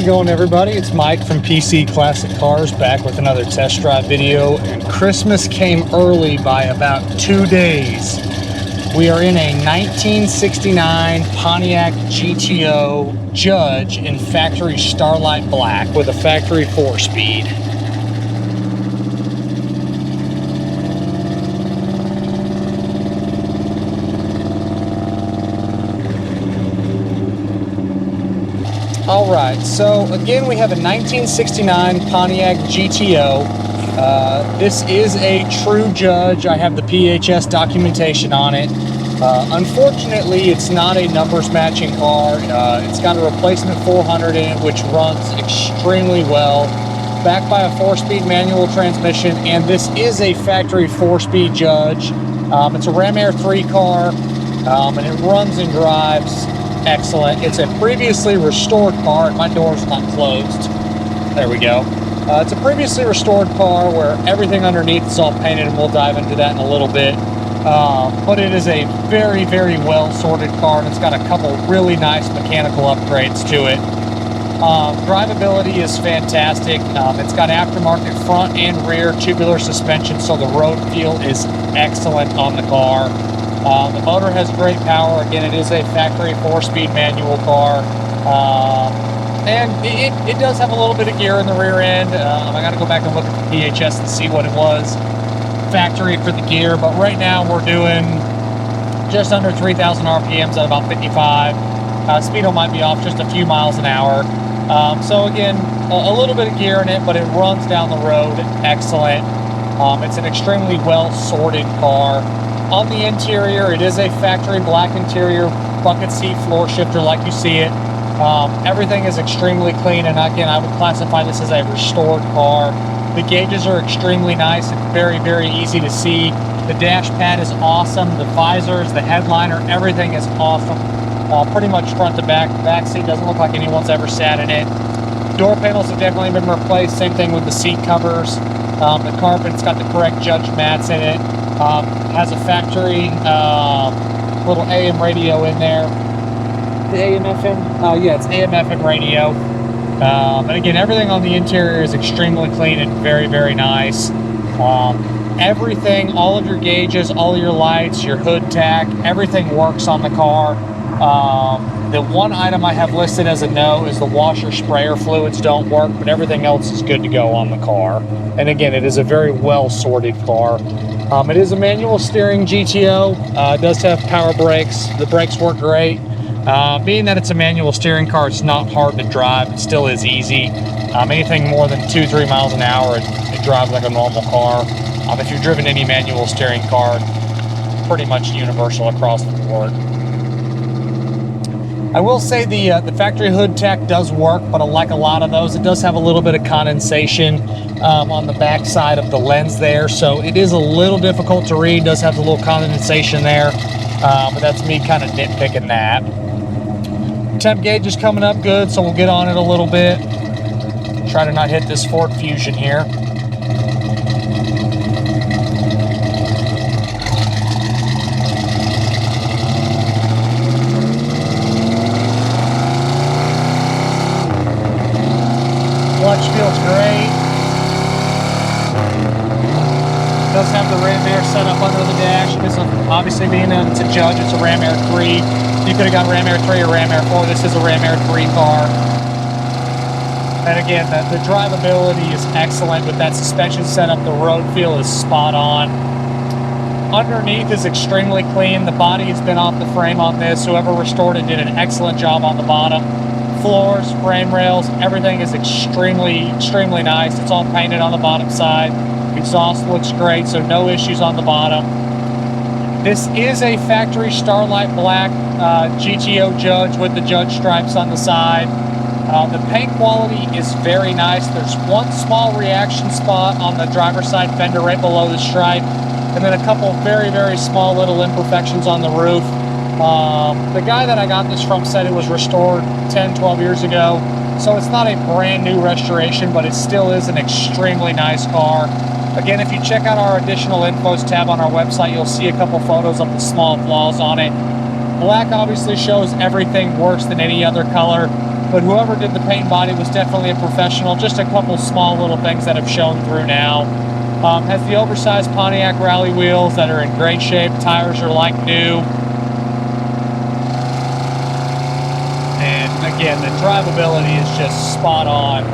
How's it going, everybody? It's Mike from PC Classic Cars, back with another test drive video, and Christmas came early by about 2 days. We are in a 1969 Pontiac GTO Judge in factory Starlight Black with a factory 4-speed. Alright, so again we have a 1969 Pontiac GTO. This is a true Judge. I have the PHS documentation on it. Unfortunately, it's not a numbers matching car. It's got a replacement 400 in it, which runs extremely well. Backed by a 4-speed manual transmission, and this is a factory 4-speed Judge. It's a Ram Air 3 car, and it runs and drives excellent. It's a previously restored car, and my door's not closed. There we go. It's a previously restored car where everything underneath is all painted, and we'll dive into that in a little bit. But it is a very, very well sorted car, and it's got a couple really nice mechanical upgrades to it. Drivability is fantastic. It's got aftermarket front and rear tubular suspension, so the road feel is excellent on the car. The motor has great power. Again, it is a factory 4-speed manual car. And it does have a little bit of gear in the rear end. I got to go back and look at the PHS and see what it was factory for the gear. But right now we're doing just under 3,000 RPMs at about 55. Speedo might be off just a few miles an hour. So again, a little bit of gear in it, but it runs down the road excellent. It's an extremely well sorted car. On the interior, it is a factory black interior, bucket seat floor shifter like you see it. Everything is extremely clean, and again, I would classify this as a restored car. The gauges are extremely nice and very, very easy to see. The dash pad is awesome. The visors, the headliner, everything is awesome. Pretty much front to back. The back seat doesn't look like anyone's ever sat in it. Door panels have definitely been replaced. Same thing with the seat covers. The carpet's got the correct Judge mats in it. Has a factory little AM radio in there. The AM FM? Yeah, it's AM FM radio. And again, everything on the interior is extremely clean and very, very nice. Everything, all of your gauges, all of your lights, your hood tack, everything works on the car. The one item I have listed as a no is the washer sprayer fluids don't work, but everything else is good to go on the car. And again, it is a very well sorted car. It is a manual steering GTO. It does have power brakes. The brakes work great. Being that it's a manual steering car, it's not hard to drive. It still is easy. Anything more than 2-3 miles an hour, it drives like a normal car. If you've driven any manual steering car, pretty much universal across the board. I will say the factory hood tack does work, but like a lot of those, it does have a little bit of condensation on the back side of the lens there, so it is a little difficult to read. It does have a little condensation there, but that's me kind of nitpicking that. Temp gauge is coming up good, so we'll get on it a little bit. Try to not hit this Ford Fusion here. Clutch feels great. Does have the Ram Air set up under the dash. This obviously being it's a Judge, it's a Ram Air 3. You could have got Ram Air 3 or Ram Air 4. This is a Ram Air 3 car. And again, the drivability is excellent with that suspension setup. The road feel is spot on. Underneath is extremely clean. The body has been off the frame on this. Whoever restored it did an excellent job on the bottom. Floors, frame rails, everything is extremely, extremely nice. It's all painted on the bottom side. Exhaust looks great, so no issues on the bottom. This is a factory Starlight Black GTO Judge with the Judge stripes on the side. The paint quality is very nice. There's one small reaction spot on the driver's side fender right below the stripe, and then a couple very, very small little imperfections on the roof. The guy that I got this from said it was restored 10-12 years ago, so it's not a brand new restoration, but it still is an extremely nice car. Again, if you check out our additional infos tab on our website, you'll see a couple photos of the small flaws on it. Black obviously shows everything worse than any other color. but whoever did the paint and body was definitely a professional. Just a couple small little things that have shown through now. Has the oversized Pontiac rally wheels that are in great shape. Tires are like new. And again, the drivability is just spot on.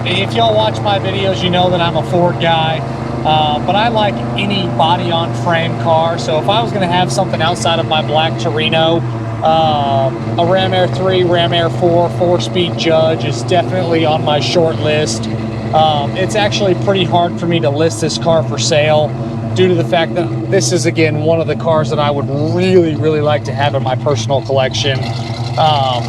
If y'all watch my videos, you know that I'm a Ford guy, but I like any body on frame car. So if I was going to have something outside of my black Torino, a Ram Air 3, Ram Air 4, 4-speed Judge is definitely on my short list. It's actually pretty hard for me to list this car for sale due to the fact that this is, again, one of the cars that I would really, really like to have in my personal collection.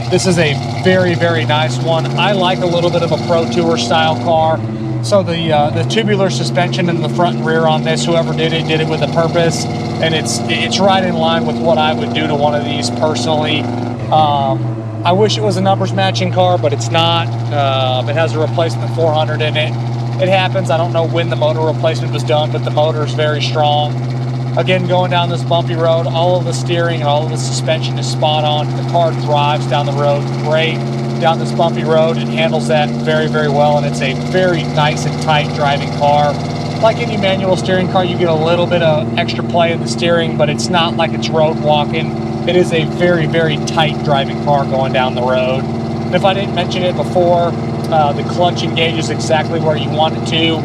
This is a very, very nice one. I like a little bit of a Pro Tour style car. So the tubular suspension in the front and rear on this, whoever did it with a purpose, and it's right in line with what I would do to one of these personally. I wish it was a numbers matching car, but it's not. It has a replacement 400 in it. It happens. I don't know when the motor replacement was done, but the motor is very strong. Again, going down this bumpy road, all of the steering and all of the suspension is spot on. The car drives down the road great. Down this bumpy road, it handles that very, very well, and it's a very nice and tight driving car. Like any manual steering car, you get a little bit of extra play in the steering, but it's not like it's road walking. It is a very, very tight driving car going down the road. And if I didn't mention it before, the clutch engages exactly where you want it to.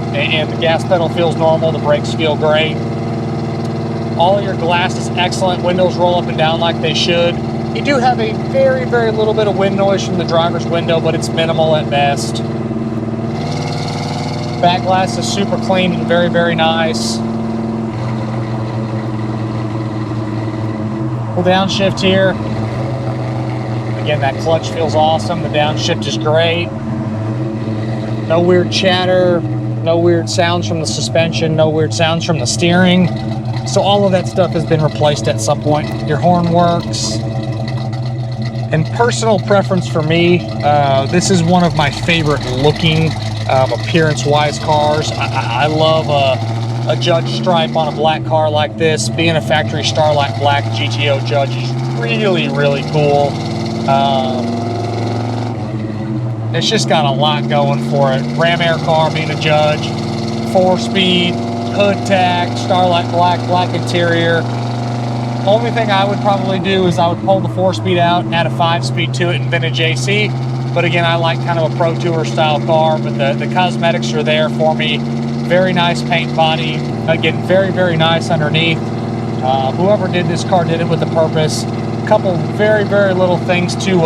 And the gas pedal feels normal, the brakes feel great. All of your glass is excellent, windows roll up and down like they should. You do have a very, very little bit of wind noise from the driver's window, but it's minimal at best. Back glass is super clean and very, very nice. Full downshift here. Again, that clutch feels awesome. The downshift is great. No weird chatter. No weird sounds from the suspension, no weird sounds from the steering. So all of that stuff has been replaced at some point. Your horn works. And personal preference for me, this is one of my favorite looking appearance-wise cars. I love a Judge stripe on a black car like this. Being a factory Starlight Black GTO Judge is really, really cool. It's just got a lot going for it. Ram Air car, being a Judge, 4-speed, hood tack, Starlight Black, black interior. Only thing I would probably do is I would pull the 4-speed out, add a 5-speed to it in vintage AC. But again, I like kind of a Pro Tour style car, but the cosmetics are there for me. Very nice paint body. Again, very, very nice underneath. Whoever did this car did it with a purpose. Couple very, very little things to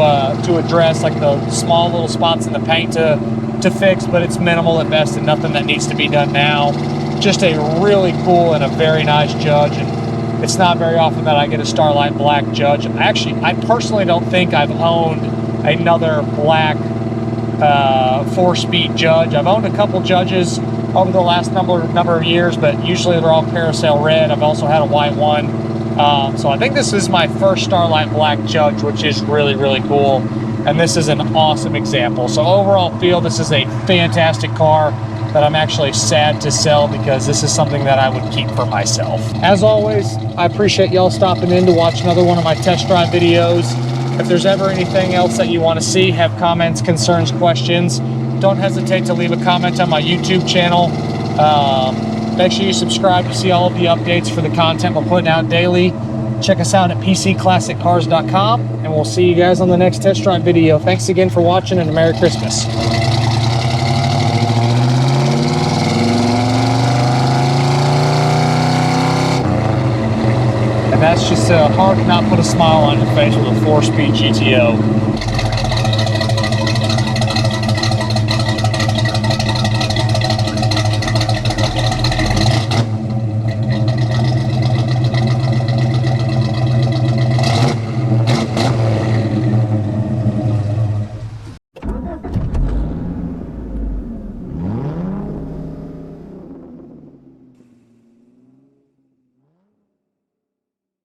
address, like the small little spots in the paint to fix, but it's minimal at best and nothing that needs to be done now. Just a really cool and a very nice Judge, and it's not very often that I get a Starlight Black Judge. Actually, I personally don't think I've owned another black 4-speed Judge. I've owned a couple Judges over the last number of years, but usually they're all carousel red. I've also had a white one. So I think this is my first Starlight Black Judge, which is really, really cool. And this is an awesome example. So overall feel this is a fantastic car that I'm actually sad to sell because this is something that I would keep for myself. As always, I appreciate y'all stopping in to watch another one of my test drive videos. If there's ever anything else that you want to see, have comments, concerns, questions, don't hesitate to leave a comment on my YouTube channel. Make sure you subscribe to see all of the updates for the content we're putting out daily. Check us out at pcclassiccars.com, and we'll see you guys on the next test drive video. Thanks again for watching, and a Merry Christmas. And that's just hard to not put a smile on your face with a 4-speed GTO.